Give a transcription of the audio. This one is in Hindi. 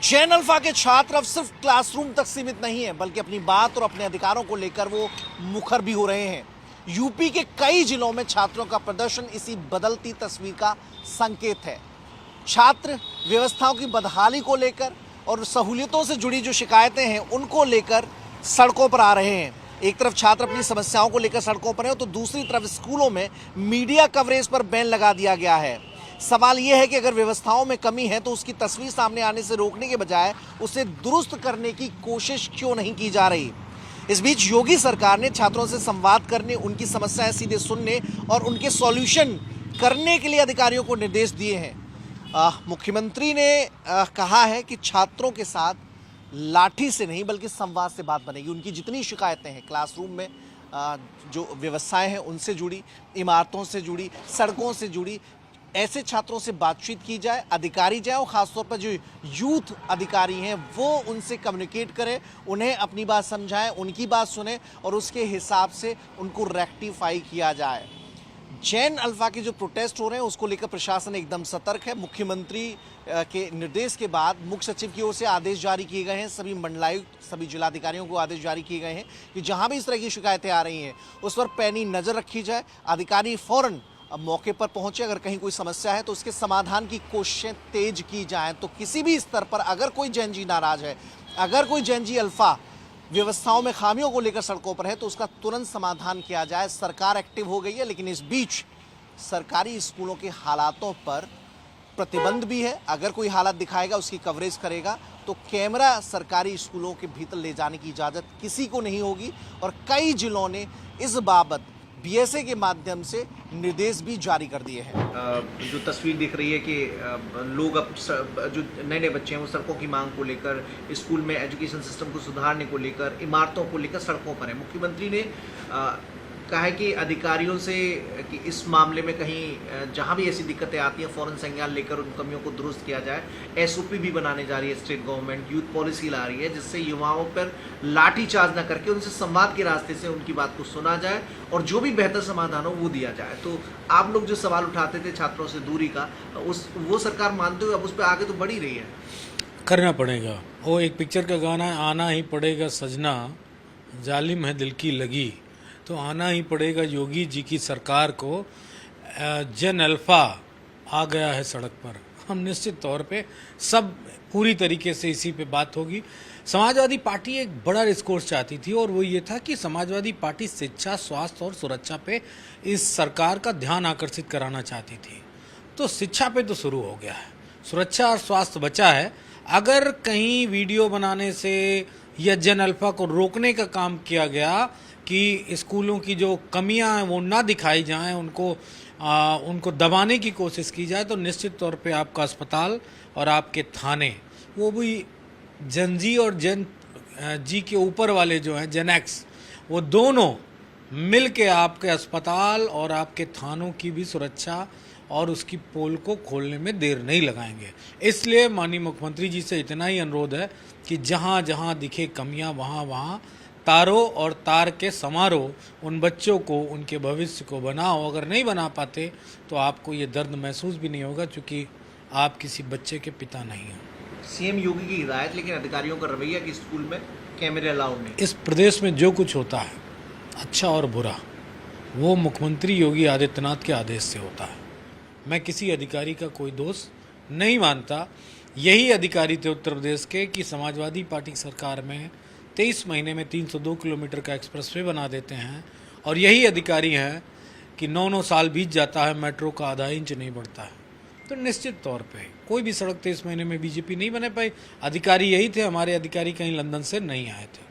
जैन अल्फा के छात्र अब सिर्फ क्लासरूम तक सीमित नहीं है, बल्कि अपनी बात और अपने अधिकारों को लेकर वो मुखर भी हो रहे हैं। यूपी के कई जिलों में छात्रों का प्रदर्शन इसी बदलती तस्वीर का संकेत है। छात्र व्यवस्थाओं की बदहाली को लेकर और सहूलियतों से जुड़ी जो शिकायतें हैं उनको लेकर सड़कों पर आ रहे हैं। एक तरफ छात्र अपनी समस्याओं को लेकर सड़कों पर हैं, तो दूसरी तरफ स्कूलों में मीडिया कवरेज पर बैन लगा दिया गया है। सवाल यह है कि अगर व्यवस्थाओं में कमी है तो उसकी तस्वीर सामने आने से रोकने के बजाय उसे दुरुस्त करने की कोशिश क्यों नहीं की जा रही। इस बीच योगी सरकार ने छात्रों से संवाद करने, उनकी समस्याएं सीधे सुनने और उनके सॉल्यूशन करने के लिए अधिकारियों को निर्देश दिए हैं। मुख्यमंत्री ने कहा है कि छात्रों के साथ लाठी से नहीं बल्कि संवाद से बात बनेगी। उनकी जितनी शिकायतें हैं क्लासरूम में जो व्यवस्थाएं हैं उनसे जुड़ी, इमारतों से जुड़ी, सड़कों से जुड़ी, ऐसे छात्रों से बातचीत की जाए, अधिकारी जाए और ख़ासतौर पर जो यूथ अधिकारी हैं वो उनसे कम्युनिकेट करें, उन्हें अपनी बात समझाएं, उनकी बात सुने और उसके हिसाब से उनको रेक्टिफाई किया जाए। जैन अल्फा के जो प्रोटेस्ट हो रहे हैं उसको लेकर प्रशासन एकदम सतर्क है। मुख्यमंत्री के निर्देश के बाद मुख्य सचिव की ओर से आदेश जारी किए गए हैं। सभी मंडलायुक्त, सभी जिलाधिकारियों को आदेश जारी किए गए हैं कि जहां भी इस तरह की शिकायतें आ रही हैं उस पर पैनी नज़र रखी जाए। अधिकारी फौरन मौके पर पहुंचे, अगर कहीं कोई समस्या है तो उसके समाधान की कोशिशें तेज की जाएं। तो किसी भी स्तर पर अगर कोई जैन जी नाराज है, अगर कोई जैन जी अल्फा व्यवस्थाओं में खामियों को लेकर सड़कों पर है तो उसका तुरंत समाधान किया जाए। सरकार एक्टिव हो गई है, लेकिन इस बीच सरकारी स्कूलों के हालातों पर प्रतिबंध भी है। अगर कोई हालत दिखाएगा, उसकी कवरेज करेगा तो कैमरा सरकारी स्कूलों के भीतर ले जाने की इजाज़त किसी को नहीं होगी। और कई जिलों ने इस बाबत बीएसए के माध्यम से निर्देश भी जारी कर दिए हैं। जो तस्वीर दिख रही है कि लोग अब जो नए नए बच्चे हैं वो सड़कों की मांग को लेकर, स्कूल में एजुकेशन सिस्टम को सुधारने को लेकर, इमारतों को लेकर सड़कों पर है। मुख्यमंत्री ने कहा है कि अधिकारियों से कि इस मामले में कहीं जहां भी ऐसी दिक्कतें आती हैं फ़ौरन संज्ञान लेकर उन कमियों को दुरुस्त किया जाए। एसओपी भी बनाने जा रही है स्टेट गवर्नमेंट, यूथ पॉलिसी ला रही है जिससे युवाओं पर लाठी चार्ज न करके उनसे संवाद के रास्ते से उनकी बात को सुना जाए और जो भी बेहतर समाधान हो वो दिया जाए। तो आप लोग जो सवाल उठाते थे छात्रों से दूरी का, वो सरकार मानते हुए अब उस पर आगे तो बढ़ ही रही है। करना पड़ेगा। वो एक पिक्चर का गाना है, आना ही पड़ेगा सजना, जालिम है दिल की लगी। तो आना ही पड़ेगा योगी जी की सरकार को। जैन अल्फा आ गया है सड़क पर। हम निश्चित तौर पे सब पूरी तरीके से इसी पे बात होगी। समाजवादी पार्टी एक बड़ा डिस्कोर्स चाहती थी और वो ये था कि समाजवादी पार्टी शिक्षा, स्वास्थ्य और सुरक्षा पे इस सरकार का ध्यान आकर्षित कराना चाहती थी। तो शिक्षा पे तो शुरू हो गया है, सुरक्षा और स्वास्थ्य बचा है। अगर कहीं वीडियो बनाने से या जैन अल्फा को रोकने का काम किया गया कि स्कूलों की जो कमियां हैं वो ना दिखाई जाएं, उनको दबाने की कोशिश की जाए, तो निश्चित तौर पे आपका अस्पताल और आपके थाने, वो भी जैन जी और जैन जी के ऊपर वाले जो हैं जैन एक्स, वो दोनों मिल के आपके अस्पताल और आपके थानों की भी सुरक्षा और उसकी पोल को खोलने में देर नहीं लगाएंगे। इसलिए माननीय मुख्यमंत्री जी से इतना ही अनुरोध है कि जहाँ जहाँ दिखे कमियाँ वहाँ वहाँ तारों और तार के समारोह उन बच्चों को, उनके भविष्य को बनाओ। अगर नहीं बना पाते तो आपको ये दर्द महसूस भी नहीं होगा, क्योंकि आप किसी बच्चे के पिता नहीं हैं। सीएम योगी की हिदायत, लेकिन अधिकारियों का रवैया कि स्कूल में कैमरे अलाउड नहीं। इस प्रदेश में जो कुछ होता है अच्छा और बुरा, वो मुख्यमंत्री योगी आदित्यनाथ के आदेश से होता है। मैं किसी अधिकारी का कोई दोष नहीं मानता। यही अधिकारी थे उत्तर प्रदेश के कि समाजवादी पार्टी सरकार में 23 महीने में 302 किलोमीटर का एक्सप्रेसवे बना देते हैं, और यही अधिकारी हैं कि 9 साल बीत जाता है, मेट्रो का आधा इंच नहीं बढ़ता है। तो निश्चित तौर पे कोई भी सड़क 23 महीने में बीजेपी नहीं बना पाई। अधिकारी यही थे, हमारे अधिकारी कहीं लंदन से नहीं आए थे।